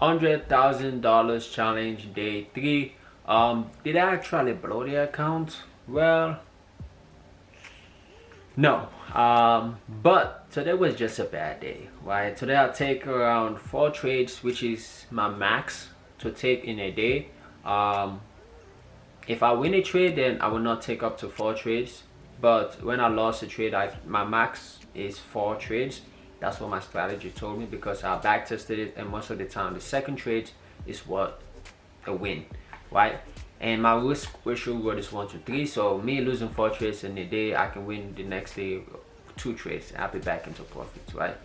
$100,000 challenge day 3. Did I actually blow the account? Well, no. But today was just a bad day, right? Today I'll take around 4 trades, which is my max to take in a day. If I win a trade, then I will not take up to 4 trades. But when I lost a trade, my max is 4 trades. That's what my strategy told me, because I back tested it, and most of the time the second trade is what a win, right? And my risk ratio reward is 1 to 3. So me losing 4 trades in a day, I can win the next day 2 trades. I'll be back into profit, right?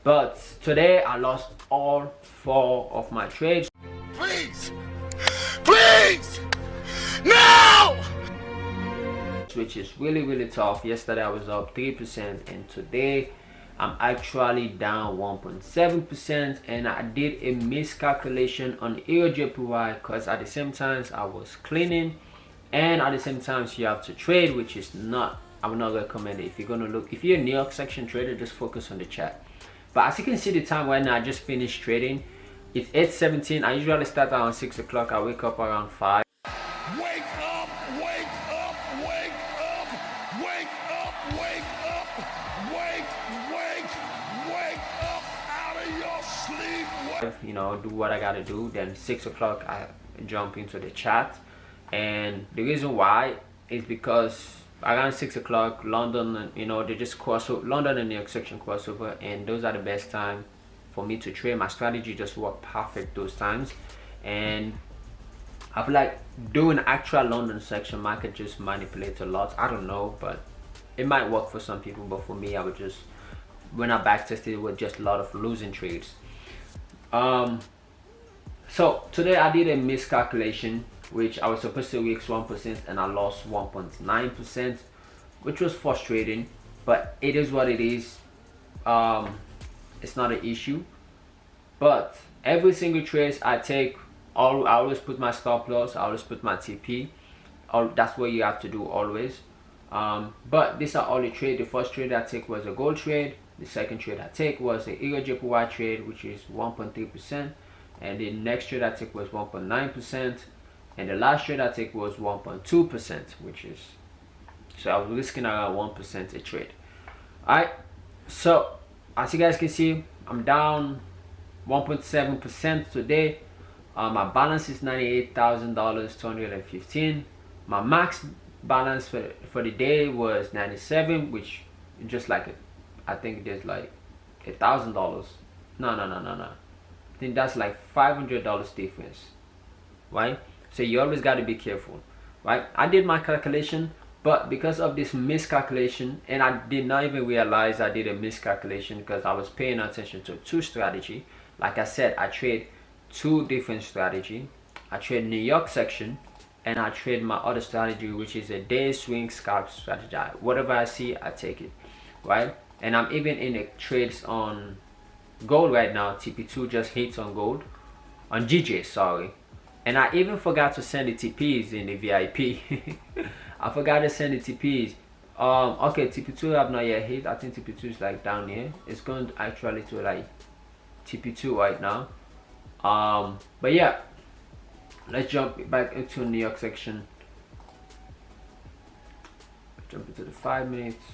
But today I lost all 4 of my trades. Please, please, no! Which is really tough. Yesterday I was up 3%, and today I'm actually down 1.7%, and I did a miscalculation on EOJPY because at the same time I was cleaning, and at the same time you have to trade, which is not, I would not recommend it. If you're gonna look, if you're a New York section trader, just focus on the chart. But as you can see, the time right now, I just finished trading. It's 8:17. I usually start around 6 o'clock. I wake up around 5. Wake up, wake up, wake up, wake up, wake up, wake up out of your sleep. You know, do what I gotta do. Then 6 o'clock I jump into the chat, and the reason why is because around 6 o'clock London, you know, they just cross over. London and New York section crossover, and those are the best time for me to trade. My strategy just worked perfect those times, and I feel like doing actual London section market just manipulates a lot. I don't know, but it might work for some people. But for me, I would just, when I back tested it, with just a lot of losing trades. So today I did a miscalculation, which I was supposed to risk 1%, and I lost 1.9%, which was frustrating, but it is what it is. It's not an issue. But every single trade I take, I always put my stop loss, I always put my TP. That's what you have to do always. But these are all the trades. The first trade I take was a gold trade. The second trade I take was a EOJPY trade, which is 1.3%. And the next trade I took was 1.9%. And the last trade I took was 1.2%, which is, so I was risking around 1% a trade. Alright, so as you guys can see, I'm down 1.7% today. My balance is $98,215. My max balance for the day was 97, which just like it, I think there's like $1,000. No. I think that's like $500 difference, right? So you always got to be careful, right? I did my calculation, but because of this miscalculation, and I did not even realize I did a miscalculation because I was paying attention to 2 strategy. Like I said, I trade 2 different strategy. I trade New York section, and I trade my other strategy, which is a day swing scalp strategy. Whatever I see, I take it, right? And I'm even in the trades on gold right now. TP2 just hits on gold, on GJ, sorry. And I even forgot to send the TPs in the VIP. I forgot to send the TPs. Okay, TP2 have not yet hit. I think TP2 is like down here. It's going actually to like TP2 right now. But yeah, let's jump back into New York section. Jump into the 5 minutes.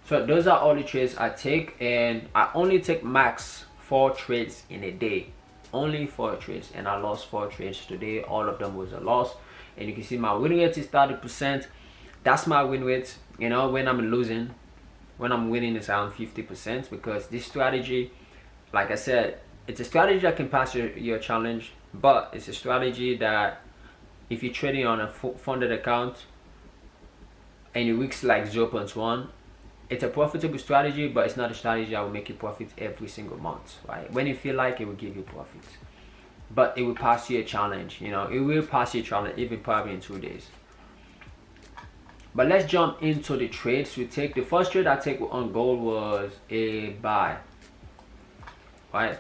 So those are all the trades I take, and I only take max 4 trades in a day. Only 4 trades, and I lost 4 trades today. All of them was a loss, and you can see my win rate is 30%. That's my win rate. You know, when I'm losing, when I'm winning is around 50%, because this strategy, like I said, it's a strategy that can pass your challenge, but it's a strategy that if you're trading on a funded account and your risk like 0.1, it's a profitable strategy, but it's not a strategy that will make you profit every single month, right? When you feel like it will give you profit, but it will pass you a challenge. You know, it will pass you a challenge, even probably in 2 days. But let's jump into the trades we take. The first trade I take on gold was a buy, right?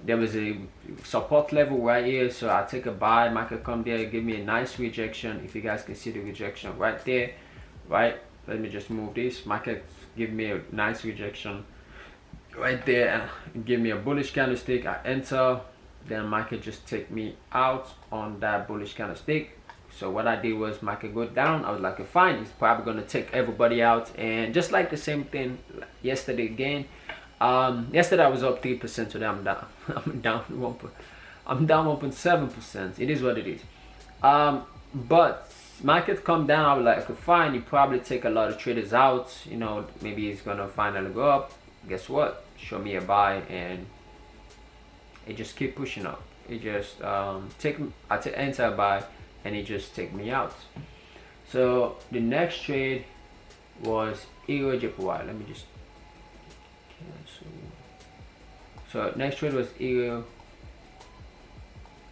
There was a support level right here, so I take a buy. Market come there, give me a nice rejection. If you guys can see the rejection right there, right? Let me just move this. Market give me a nice rejection. right there, give me a bullish candlestick. I enter, then market just take me out on that bullish candlestick. So what I did was market go down. I was like, okay, fine, it's probably gonna take everybody out. And just like the same thing yesterday again. Yesterday I was up 3%. Today I'm down. I'm down 1.7%. It is what it is. But market come down. I was like, okay, fine. You probably take a lot of traders out. You know, maybe it's gonna finally go up. Guess what? Show me a buy, and it just keep pushing up. It just I enter a buy, and it just take me out. So the next trade was Euro JPY. Let me just cancel. So next trade was Euro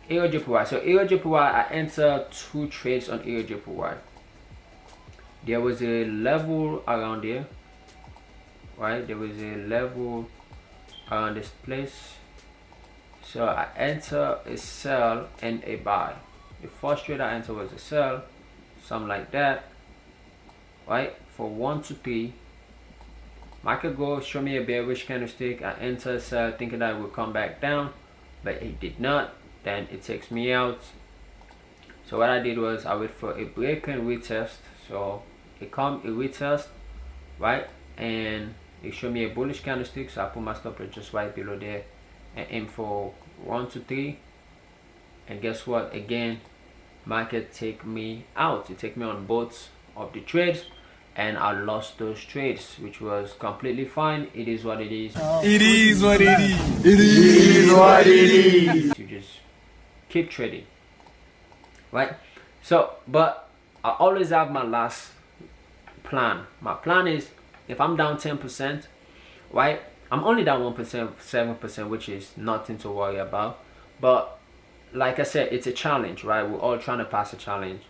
JPY. So Euro JPY, I entered 2 trades on Euro JPY. There was a level around there, right? There was a level around this place. So I enter a sell and a buy. The first trade I entered was a sell, something like that, right? For 1 to 3. Market go show me a bearish candlestick. I enter a sell thinking that it will come back down, but it did not. Then it takes me out. So what I did was I wait for a break and retest. So it come a retest, right? And it showed me a bullish candlestick. So I put my stop loss just right below there and aim for 1 to 3. And guess what? Again, market take me out. It take me on both of the trades, and I lost those trades, which was completely fine. It is what it is. It is what it is. It is what it is. You just keep trading, right? So, but I always have my last plan. My plan is, if I'm down 10%, right? I'm only down 1%, 7%, which is nothing to worry about. But like I said, it's a challenge, right? We're all trying to pass a challenge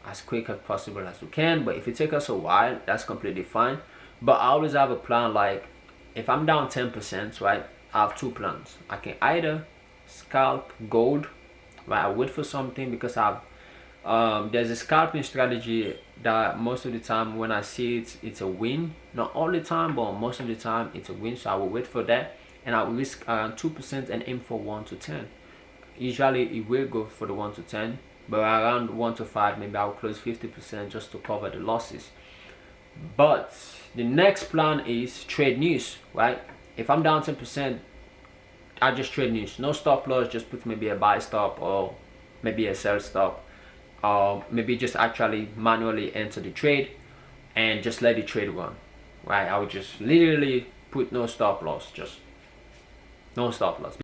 as quick as possible as we can. But if it takes us a while, that's completely fine. But I always have a plan. Like if I'm down 10%, right? I have 2 plans. I can either scalp gold, right? I wait for something, because there's a scalping strategy that most of the time when I see it, it's a win. Not all the time, but most of the time it's a win. So I will wait for that, and I will risk around 2% and aim for 1 to 10. Usually it will go for the 1 to 10, but around 1 to 5, maybe I'll close 50% just to cover the losses. But the next plan is trade news, right? If I'm down 10%, I just trade news. No stop loss, just put maybe a buy stop or maybe a sell stop. Maybe just actually manually enter the trade and just let the trade run, right? I would just literally put no stop loss, just no stop loss.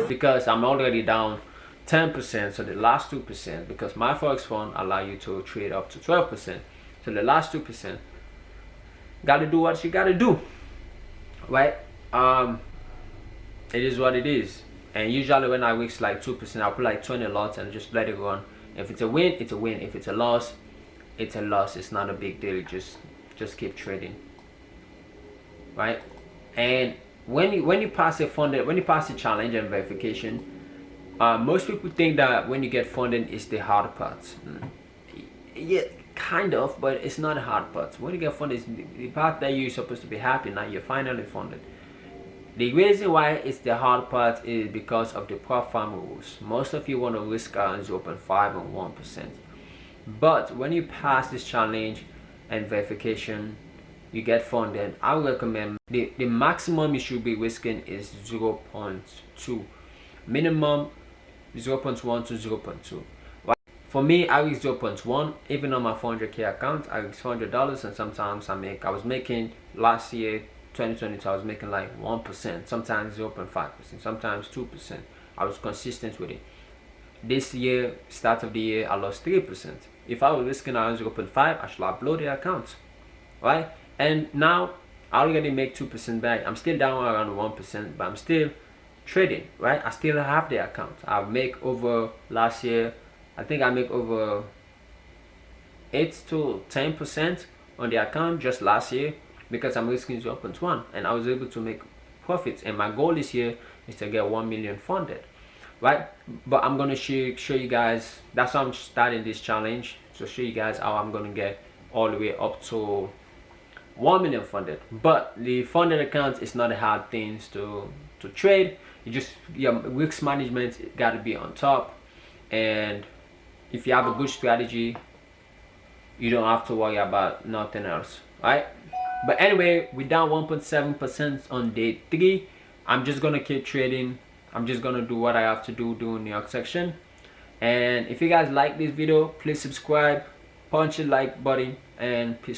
Because I'm already down 10%, so the last 2%, because my Forex fund allow you to trade up to 12%, so the last 2%, gotta do what you gotta do, right? It is what it is. And usually when I risk like 2%, I'll put like 20 lots and just let it run. If it's a win, it's a win. If it's a loss, it's a loss. It's not a big deal. Just keep trading, right? And when you pass a challenge and verification, most people think that when you get funded is the hard part. Yeah, kind of, but it's not a hard part. When you get funded, it's the part that you're supposed to be happy. Now you're finally funded. The reason why it's the hard part is because of the prop farm rules. Most of you want to risk around 0.5 and 1%. But when you pass this challenge and verification, you get funded. I would recommend the maximum you should be risking is 0.2. Minimum 0.1 to 0.2. For me, I risk 0.1. Even on my 400k account, I risk $400, and sometimes I was making last year, 2022, I was making like 1%, sometimes 0.5%, sometimes 2%. I was consistent with it. This year, start of the year, I lost 3%. If I was risking around 0.5, I should have blown the account, right? And now I already make 2% back. I'm still down around 1%, but I'm still trading, right? I still have the account. I make over last year, I think I make over 8 to 10% on the account just last year, because I'm risking 0.1, and I was able to make profits. And my goal this year is to get 1 million funded. right? But I'm gonna show you guys. That's why I'm starting this challenge, to show you guys how I'm gonna get all the way up to 1 million funded. But the funded account is not a hard thing to trade. You just, your risk management got to be on top, and if you have a good strategy, you don't have to worry about nothing else, right? But anyway, we're down 1.7% on day 3. I'm just gonna keep trading. I'm just gonna do what I have to do during the section. And if you guys like this video, please subscribe, punch the like button, and peace.